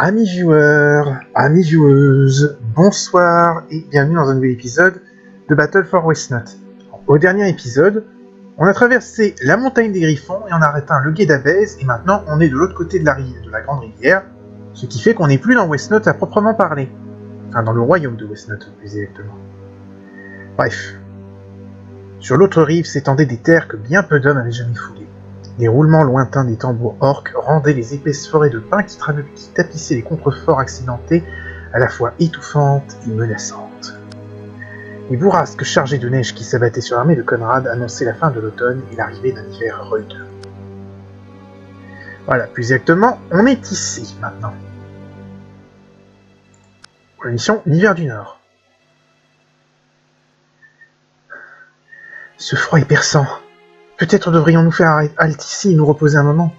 Amis viewers, amis vieweuses, bonsoir et bienvenue dans un nouvel épisode de Battle for Westnote. Au dernier épisode, on a traversé la montagne des Griffons et on a atteint le gué d'Abez et maintenant on est de l'autre côté de la grande rivière, ce qui fait qu'on n'est plus dans Westnote à proprement parler. Enfin, dans le royaume de Westnote, plus exactement. Bref. Sur l'autre rive s'étendaient des terres que bien peu d'hommes avaient jamais foulées. Les roulements lointains des tambours orques rendaient les épaisses forêts de pins qui tapissaient les contreforts accidentés à la fois étouffantes et menaçantes. Les bourrasques chargées de neige qui s'abattaient sur l'armée de Conrad annonçaient la fin de l'automne et l'arrivée d'un hiver rude. Voilà, plus exactement, on est ici maintenant. Pour la mission l'hiver du Nord. Ce froid est perçant. Peut-être devrions-nous faire halte ici et nous reposer un moment.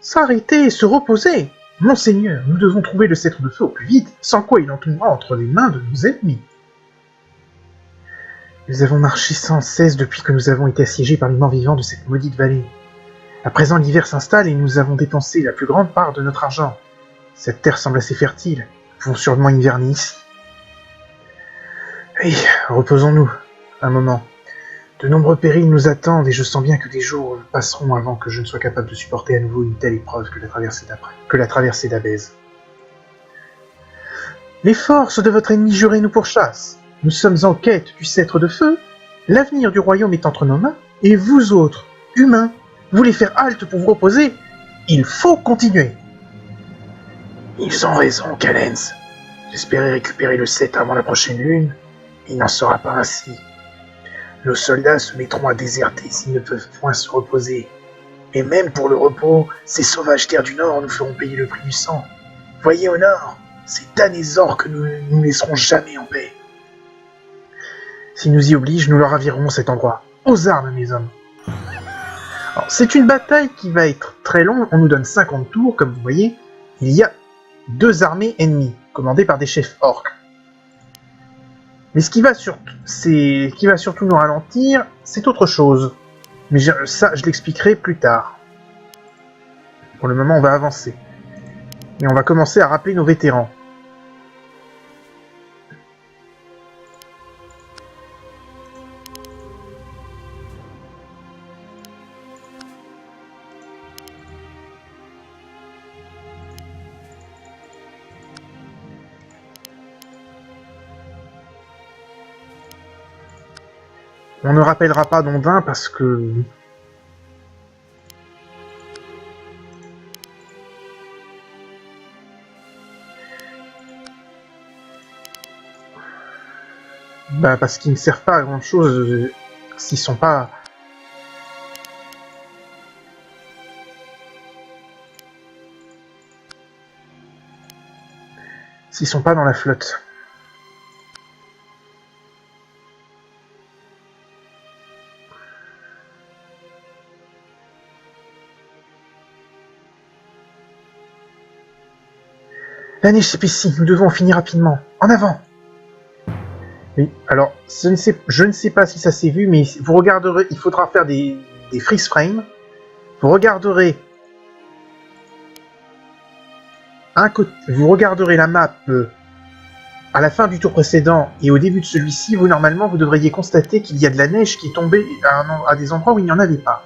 S'arrêter et se reposer. Monseigneur, nous devons trouver le sceptre de feu au plus vite, sans quoi il en tombera entre les mains de nos ennemis. Nous avons marché sans cesse depuis que nous avons été assiégés par les morts-vivants de cette maudite vallée. À présent l'hiver s'installe et nous avons dépensé la plus grande part de notre argent. Cette terre semble assez fertile. Nous pouvons sûrement hiverner ici. Oui, reposons-nous un moment. De nombreux périls nous attendent et je sens bien que des jours passeront avant que je ne sois capable de supporter à nouveau une telle épreuve que la traversée d'Abez. Les forces de votre ennemi juré nous pourchassent. Nous sommes en quête du sceptre de feu. L'avenir du royaume est entre nos mains. Et vous autres, humains, voulez faire halte pour vous reposer? Il faut continuer. Ils ont raison, Callens. J'espérais récupérer le sceptre avant la prochaine lune. Il n'en sera pas ainsi. Nos soldats se mettront à déserter s'ils ne peuvent point se reposer. Et même pour le repos, ces sauvages terres du Nord nous feront payer le prix du sang. Voyez au nord, ces damnés orques nous ne laisseront jamais en paix. S'ils nous y obligent, nous leur ravirons cet endroit. Aux armes, mes hommes. Alors, c'est une bataille qui va être très longue. On nous donne 50 tours, comme vous voyez. Il y a 2 armées ennemies, commandées par des chefs orques. Mais ce qui va surtout nous ralentir, c'est autre chose. Mais ça, je l'expliquerai plus tard. Pour le moment, on va avancer. Et on va commencer à rappeler nos vétérans. On ne rappellera pas Dondin parce que... parce qu'ils ne servent pas à grand chose s'ils sont pas... S'ils sont pas dans la flotte. La neige s'épaissit, nous devons en finir rapidement. En avant! Oui, alors, je ne sais pas si ça s'est vu, mais vous regarderez, il faudra faire des freeze frames. Vous regarderez vous regarderez la map à la fin du tour précédent et au début de celui-ci, normalement, vous devriez constater qu'il y a de la neige qui est tombée à des endroits où il n'y en avait pas.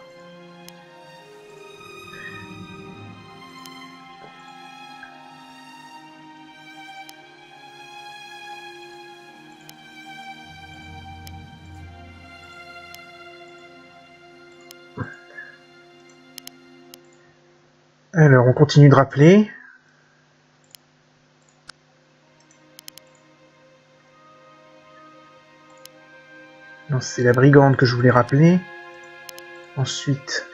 Alors, on continue de rappeler. Non, c'est la brigande que je voulais rappeler. Ensuite,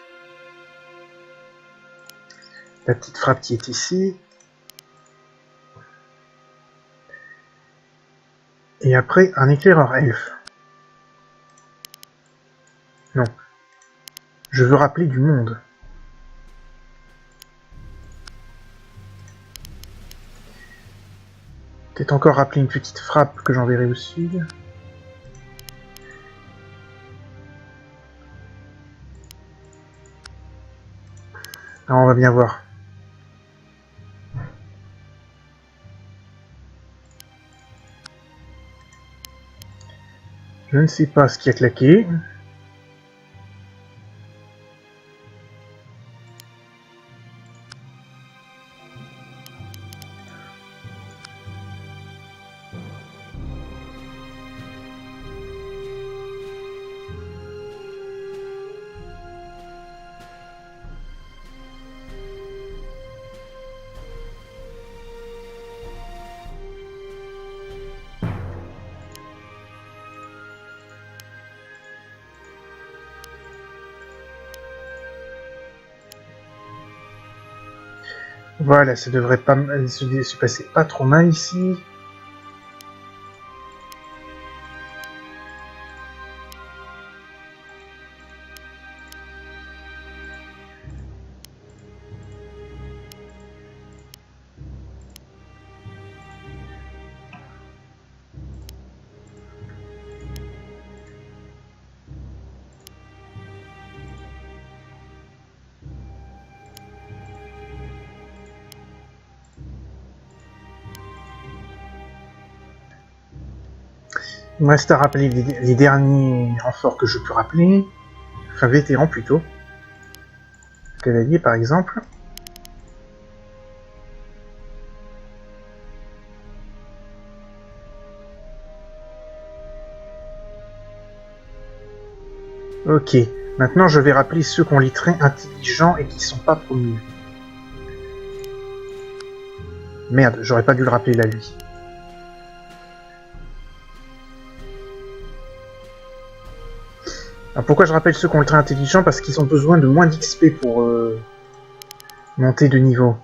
la petite frappe qui est ici. Et après, un éclaireur elfe. Non. Je veux rappeler du monde. Peut-être encore rappeler une petite frappe que j'enverrai au sud. Alors, on va bien voir. Je ne sais pas ce qui a claqué. Voilà, ça devrait pas se passer pas trop mal ici. Il me reste à rappeler les derniers renforts que je peux rappeler. Enfin, vétérans plutôt. Cavalier par exemple. Ok. Maintenant, je vais rappeler ceux qui ont les traits intelligents et qui sont pas promus. Merde, j'aurais pas dû le rappeler là, lui. Alors pourquoi je rappelle ceux qui ont le trait intelligent? Parce qu'ils ont besoin de moins d'XP pour monter de niveau.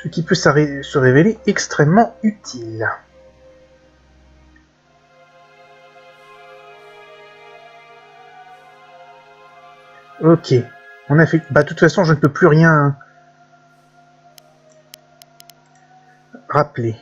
Ce qui peut se révéler extrêmement utile. Ok. On a fait... Bah, de toute façon, je ne peux plus rien rappeler.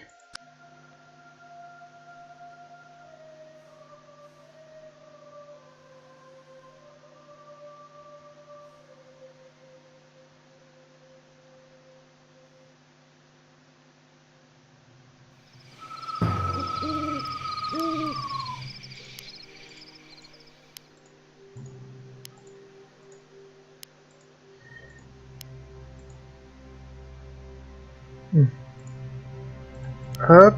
Hop.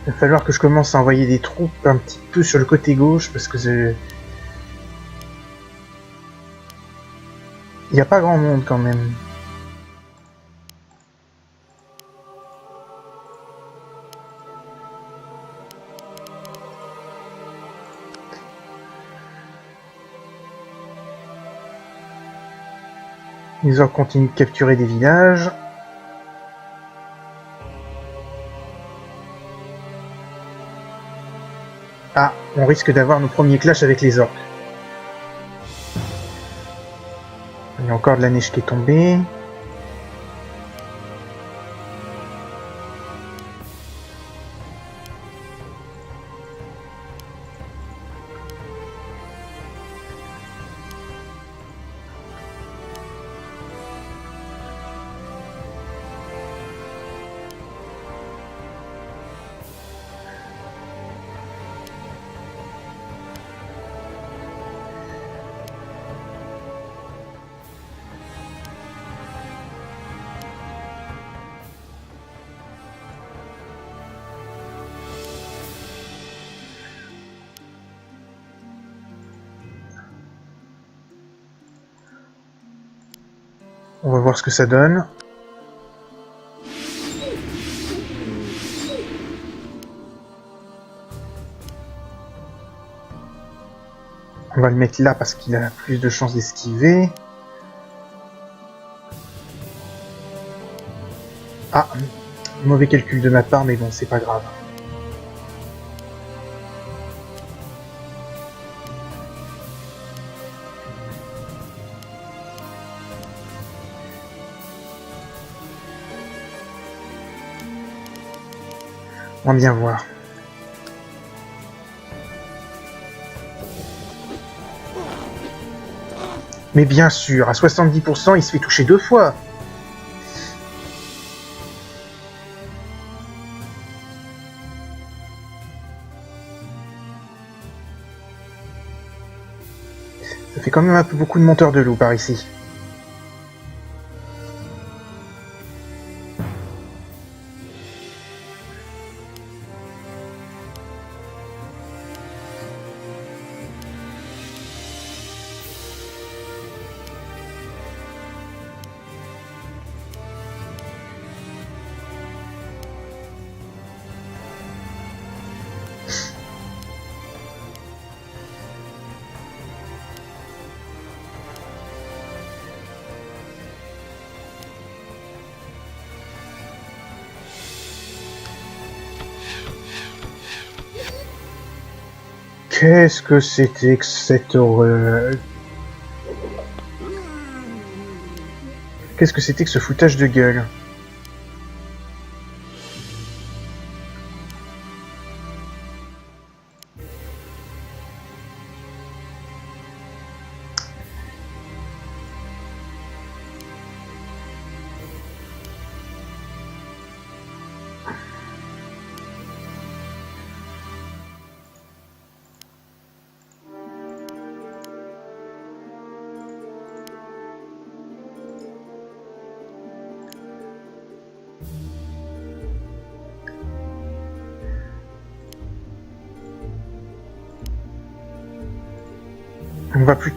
Il va falloir que je commence à envoyer des troupes un petit peu sur le côté gauche parce que il n'y a pas grand monde quand même. Les orques continuent de capturer des villages. Ah, on risque d'avoir nos premiers clashs avec les orques. Il y a encore de la neige qui est tombée. On va voir ce que ça donne. On va le mettre là parce qu'il a plus de chances d'esquiver. Ah, mauvais calcul de ma part, mais bon, c'est pas grave. On va bien voir. Mais bien sûr, à 70%, il se fait toucher 2 fois. Ça fait quand même un peu beaucoup de monteurs de loup par ici. Qu'est-ce que c'était que cette horreur? Qu'est-ce que c'était que ce foutage de gueule?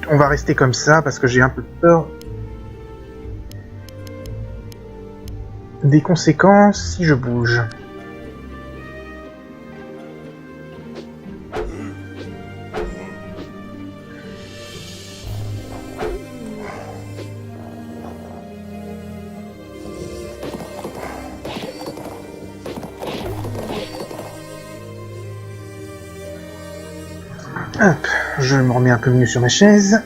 On va rester comme ça parce que j'ai un peu peur des conséquences si je bouge. Hop, je me remets un peu mieux sur ma chaise.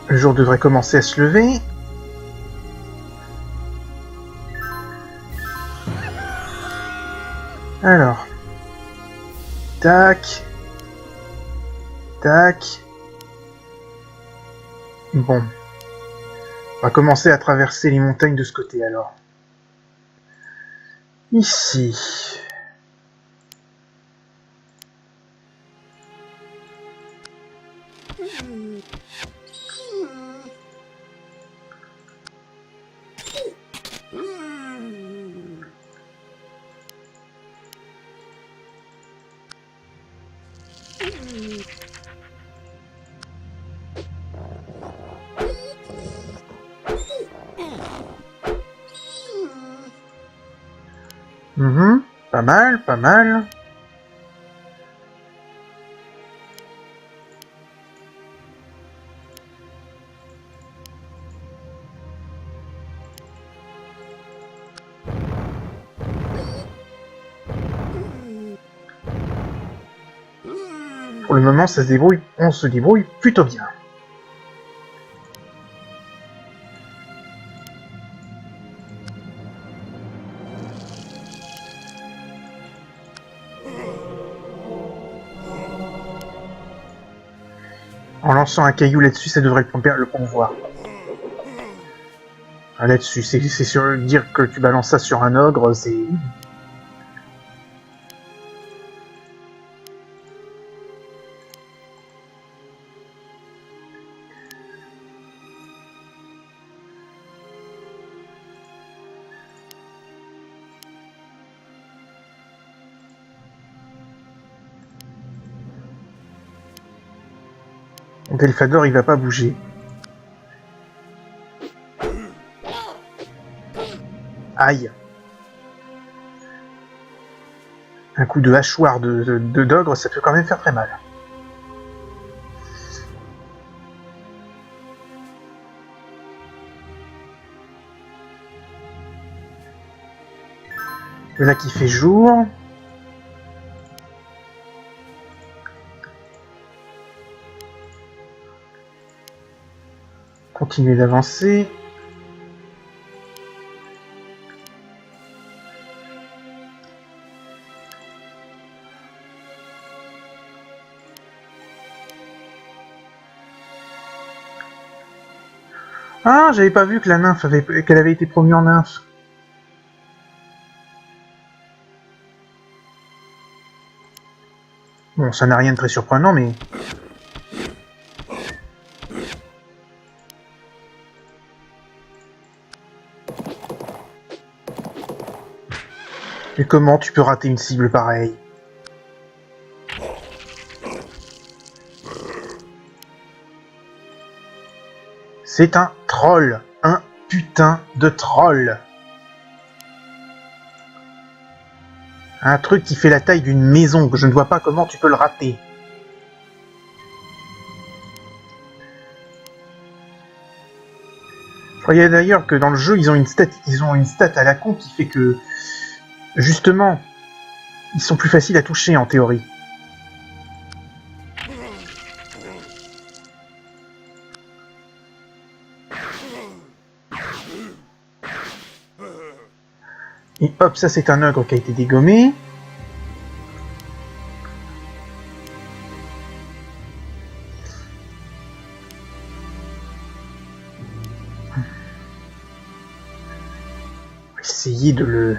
Le jour devrait commencer à se lever. Alors. Tac. Tac. Bon. On va commencer à traverser les montagnes de ce côté alors. Ici. Pas mal, pas mal. Pour le moment, ça se débrouille, on se débrouille plutôt bien. En lançant un caillou là-dessus, ça devrait le convoi. Ah, là-dessus, c'est sûr, dire que tu balances ça sur un ogre, c'est... Delphador, il va pas bouger. Aïe. Un coup de hachoir de d'ogre, ça peut quand même faire très mal. Là qui fait jour. Continuer d'avancer. Ah, j'avais pas vu que la nymphe qu'elle avait été promue en nymphe. Bon, ça n'a rien de très surprenant, mais... Mais comment tu peux rater une cible pareille? C'est un troll. Un putain de troll. Un truc qui fait la taille d'une maison, que je ne vois pas comment tu peux le rater. Je croyais d'ailleurs que dans le jeu, ils ont une stat à la con qui fait que, justement, ils sont plus faciles à toucher en théorie. Et hop, ça c'est un ogre qui a été dégommé. On va essayer de le...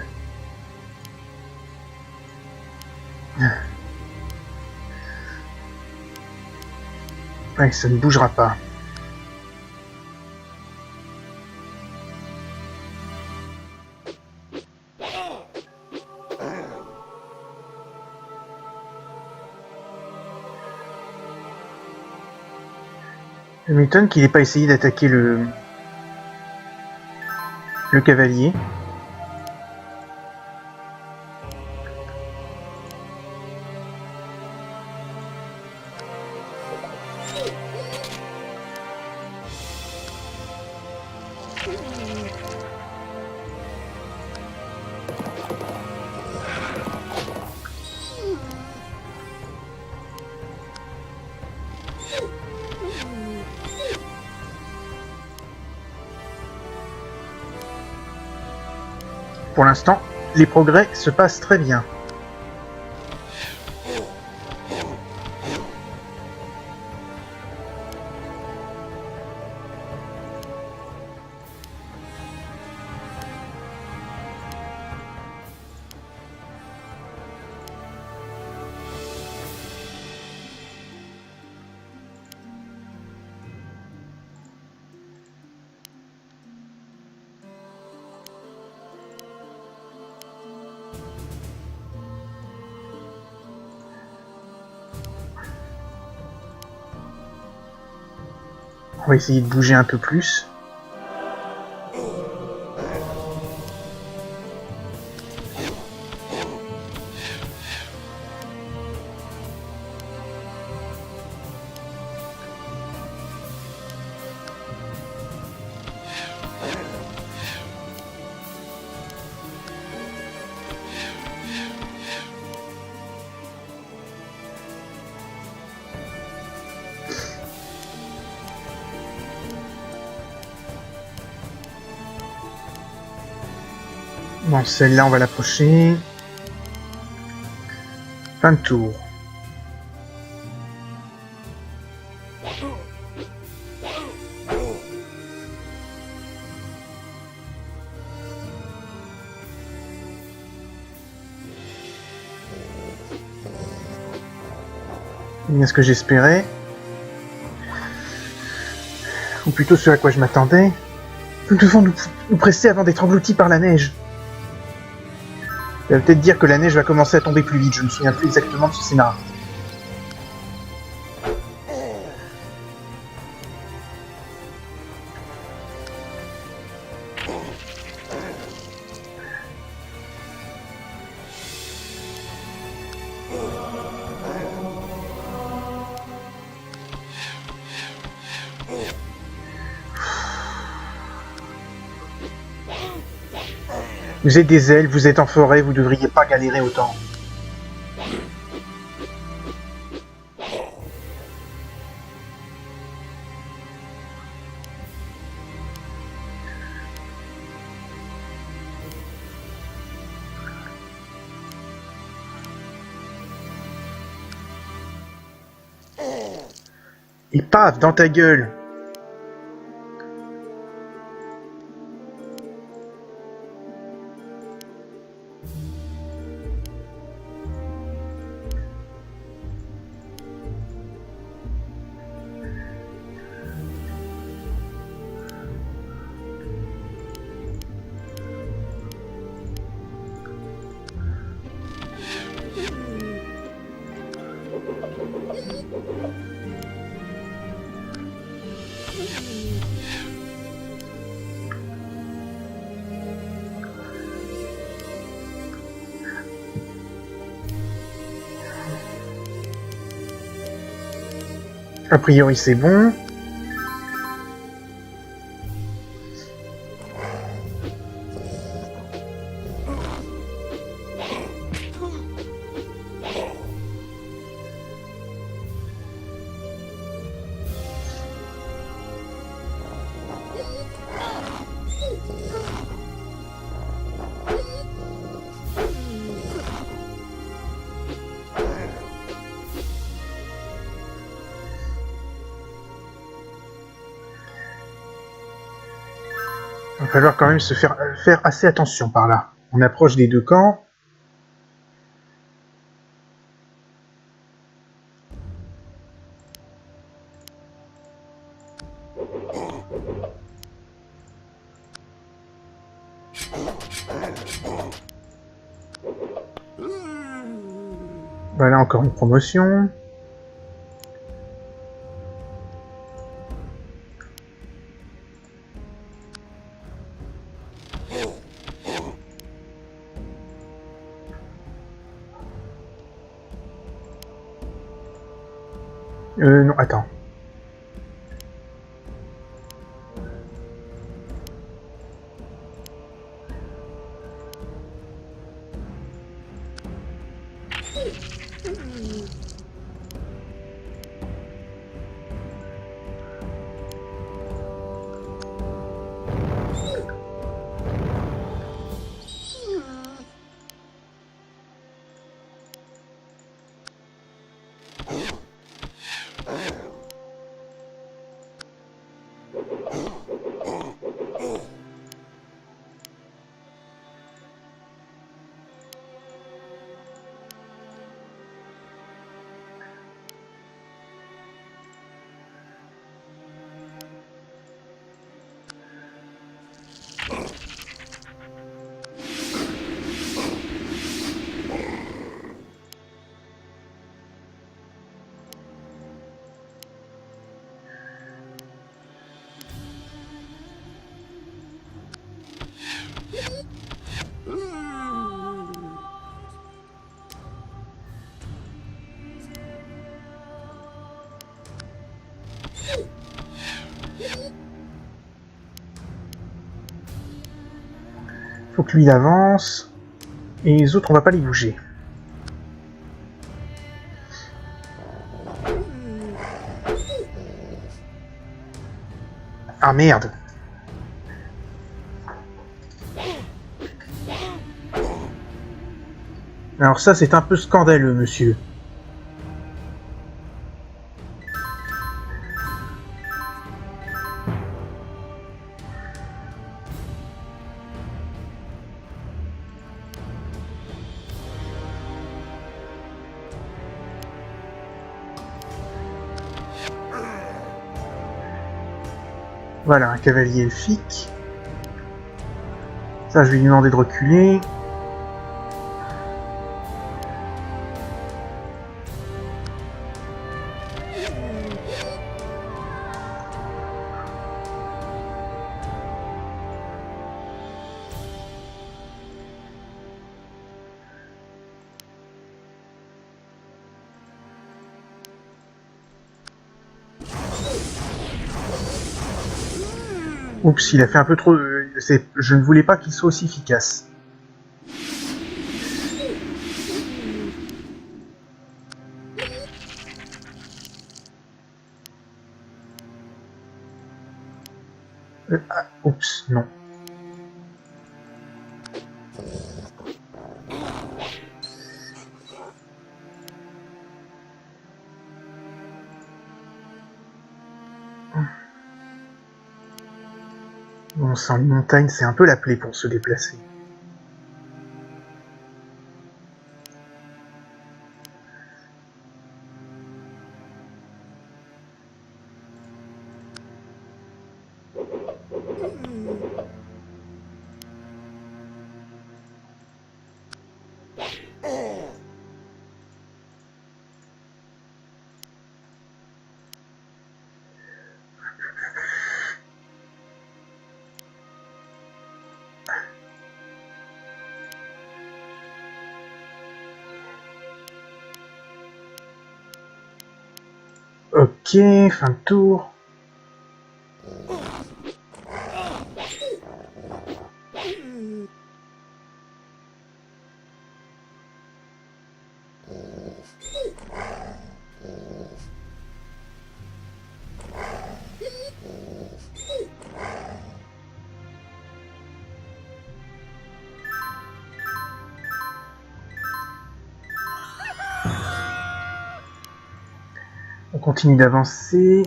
Ouais, ça ne bougera pas. Je m'étonne qu'il n'ait pas essayé d'attaquer le cavalier. Pour l'instant, les progrès se passent très bien. On va essayer de bouger un peu plus. Bon, celle-là, on va l'approcher. Fin de tour. Bien ce que j'espérais. Ou plutôt ce à quoi je m'attendais. Nous devons nous presser avant d'être engloutis par la neige. Ça veut peut-être dire que la neige va commencer à tomber plus vite, je ne me souviens plus exactement de ce scénario. Vous êtes des elfes, vous êtes en forêt, vous devriez pas galérer autant. Et paf, dans ta gueule. A priori, c'est bon. Il va falloir quand même faire assez attention par là. On approche des deux camps. Voilà, encore une promotion. Non, attends. Faut que lui il avance. Et les autres, on va pas les bouger. Ah merde. Alors ça, c'est un peu scandaleux, monsieur. Voilà, un cavalier elfique. Ça, je vais lui demander de reculer. Oups, il a fait un peu trop... Je ne voulais pas qu'il soit aussi efficace. Oups, non. Bon sang, une montagne, c'est un peu la plaie pour se déplacer. Ok, fin de tour. On continue d'avancer.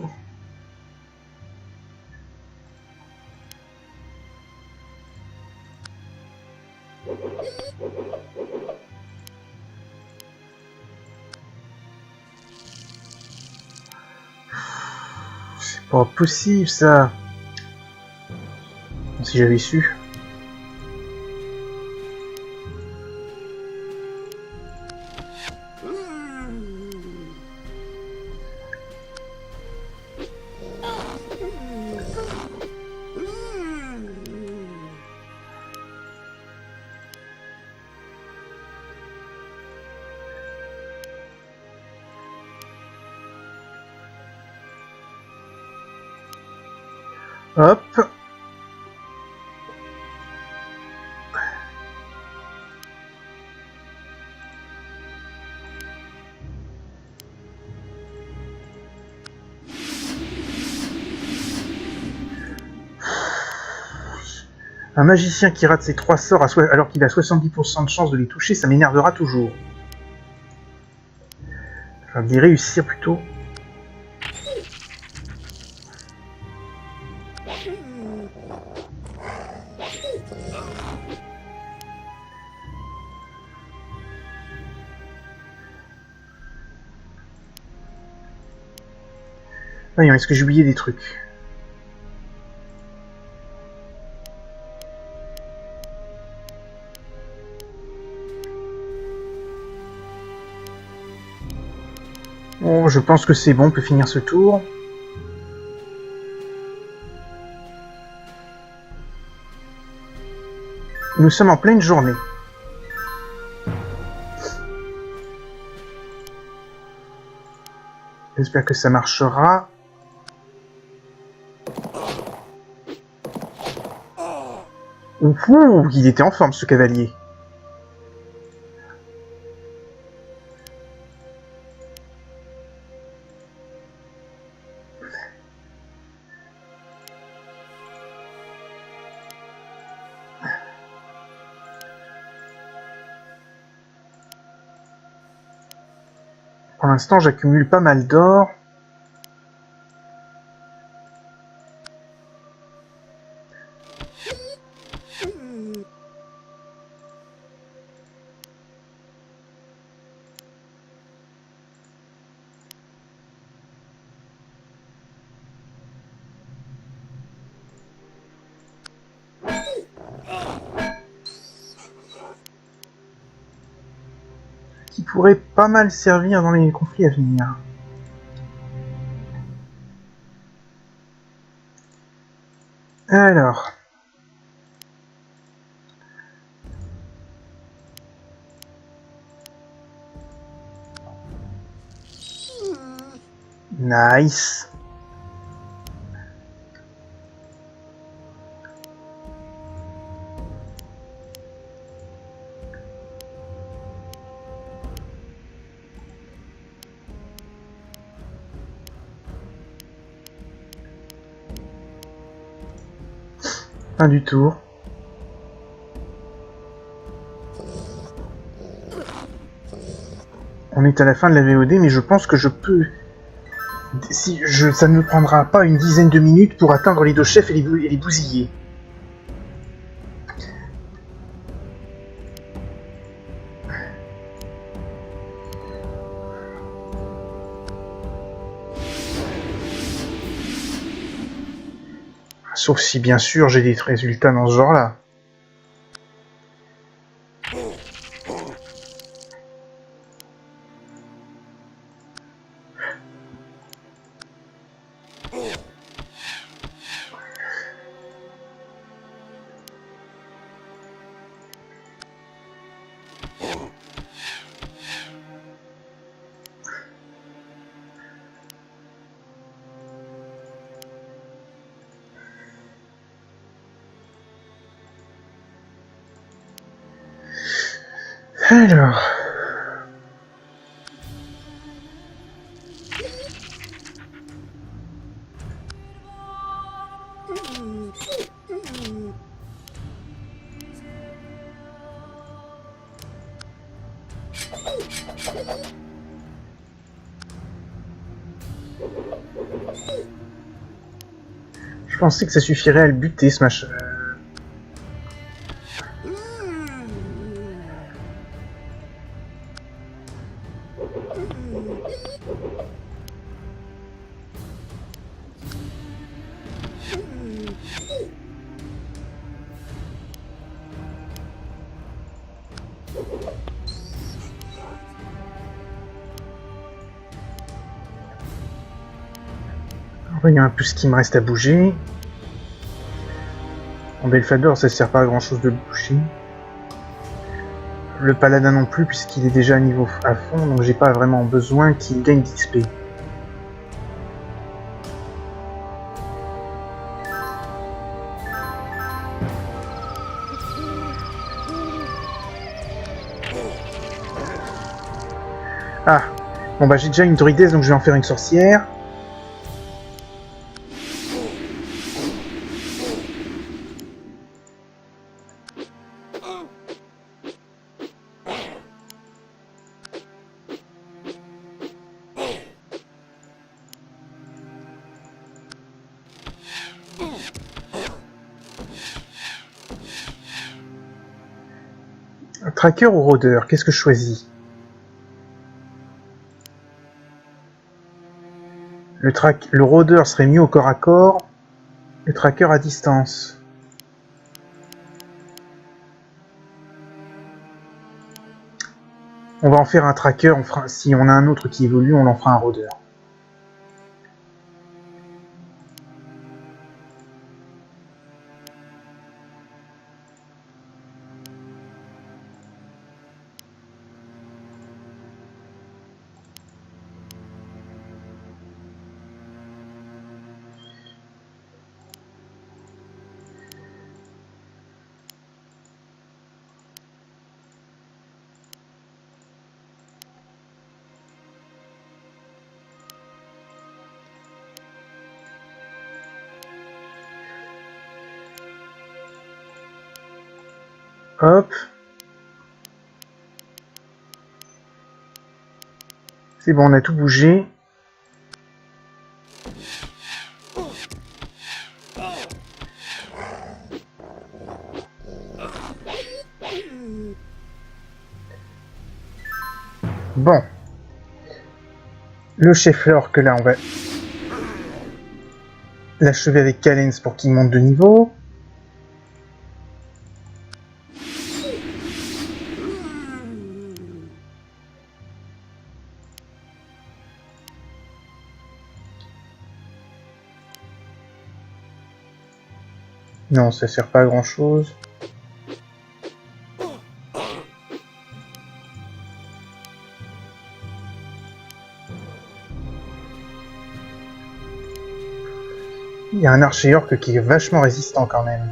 C'est pas possible ça. Si j'avais su. Hop. Un magicien qui rate ses 3 sorts alors qu'il a 70% de chance de les toucher, ça m'énervera toujours. Enfin, de les réussir plutôt. Voyons, est-ce que j'ai oublié des trucs? Bon, je pense que c'est bon, on peut finir ce tour. Nous sommes en pleine journée. J'espère que ça marchera. Ouh, il était en forme ce cavalier. Pour l'instant, j'accumule pas mal d'or. Qui pourrait pas mal servir dans les conflits à venir. Alors. Nice. Fin du tour. On est à la fin de la VOD, mais je pense que je peux... ça ne me prendra pas une dizaine de minutes pour atteindre les deux chefs et les bousiller. Sauf si, bien sûr, j'ai des résultats dans ce genre-là. Alors... Je pensais que ça suffirait à le buter, ce machin. Voyons un peu ce qu'il me reste à bouger. En Belfador, ça sert pas à grand chose de le bouger. Le paladin non plus, puisqu'il est déjà à niveau à fond, donc j'ai pas vraiment besoin qu'il gagne d'XP. Ah, bon bah j'ai déjà une druidesse, donc je vais en faire une sorcière. Tracker ou rôdeur, qu'est-ce que je choisis? Le rôdeur serait mieux au corps à corps, le tracker à distance. On va en faire un tracker, si on a un autre qui évolue, on en fera un rôdeur. Hop. C'est bon, on a tout bougé. Bon. Le chef orc, là, on va l'achever avec Callens pour qu'il monte de niveau. Non, ça sert pas à grand chose. Il y a un archer orc qui est vachement résistant quand même.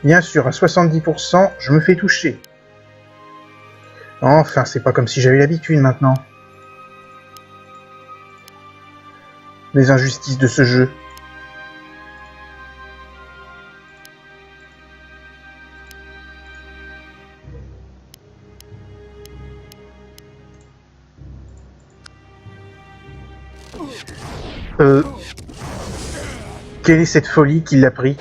Bien sûr, à 70%, je me fais toucher. Enfin, c'est pas comme si j'avais l'habitude maintenant. Les injustices de ce jeu. Quelle est cette folie qui l'a pris?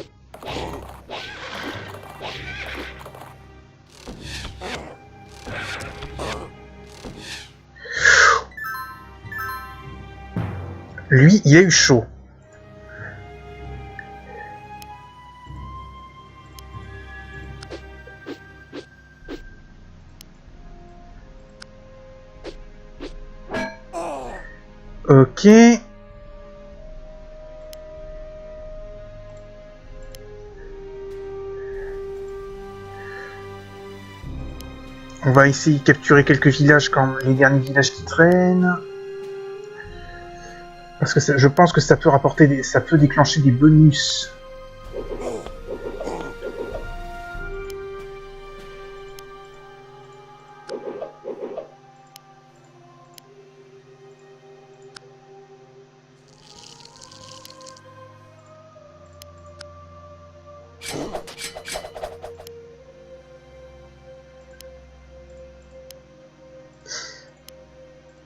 Lui, il a eu chaud. Ok. On va essayer de capturer quelques villages comme les derniers villages qui traînent. Parce que je pense que ça peut rapporter ça peut déclencher des bonus.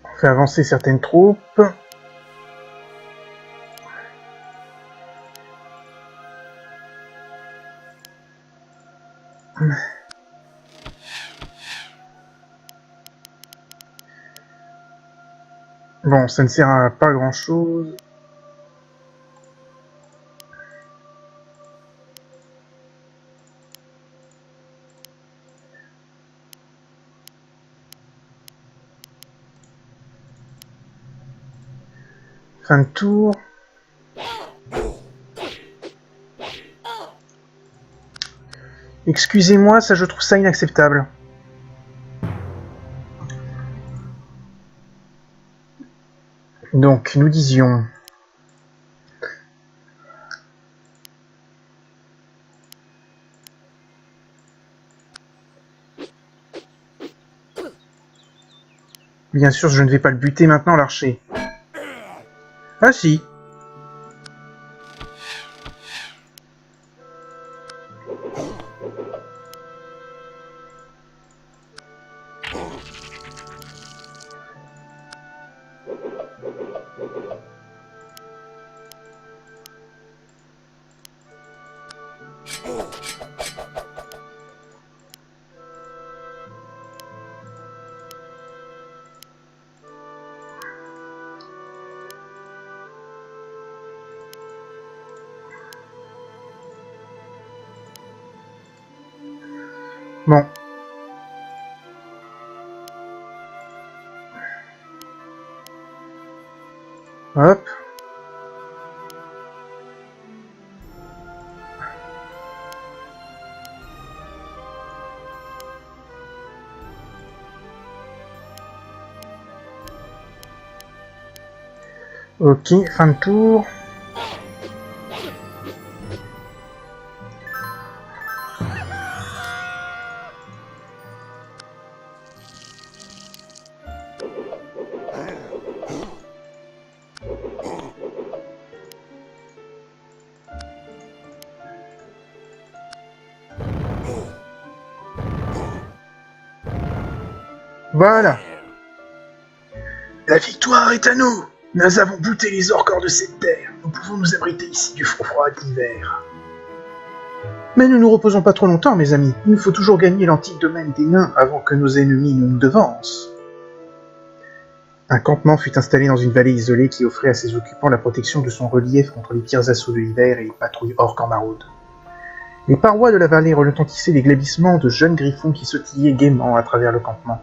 On fait avancer certaines troupes. Bon, ça ne sert à pas grand-chose. Fin de tour. Excusez-moi, ça je trouve ça inacceptable. Donc, nous disions... Bien sûr, je ne vais pas le buter maintenant, l'archer. Ah si. Bon. Hop. Ok, fin de tour. Voilà. La victoire est à nous. Nous avons bouté les orques hors de cette terre. Nous pouvons nous abriter ici du froid de l'hiver. Mais ne nous reposons pas trop longtemps, mes amis. Il nous faut toujours gagner l'antique domaine des nains avant que nos ennemis ne nous devancent. Un campement fut installé dans une vallée isolée qui offrait à ses occupants la protection de son relief contre les pires assauts de l'hiver et les patrouilles orques en maraude. Les parois de la vallée retentissaient les glabissements de jeunes griffons qui sautillaient gaiement à travers le campement.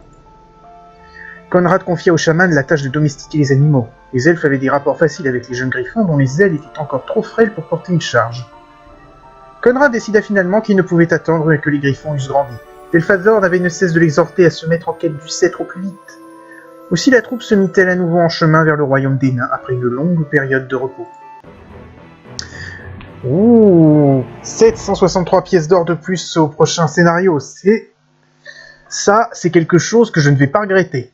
Conrad confia au chaman la tâche de domestiquer les animaux. Les elfes avaient des rapports faciles avec les jeunes griffons dont les ailes étaient encore trop frêles pour porter une charge. Conrad décida finalement qu'il ne pouvait attendre que les griffons eussent grandi. Elfazor n'avait ne cesse de l'exhorter à se mettre en quête du sceptre au plus vite. Aussi la troupe se mit-elle à nouveau en chemin vers le royaume des nains après une longue période de repos. Ouh, 763 pièces d'or de plus au prochain scénario. C'est quelque chose que je ne vais pas regretter.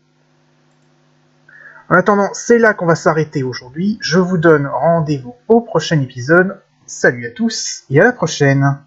En attendant, c'est là qu'on va s'arrêter aujourd'hui. Je vous donne rendez-vous au prochain épisode. Salut à tous et à la prochaine.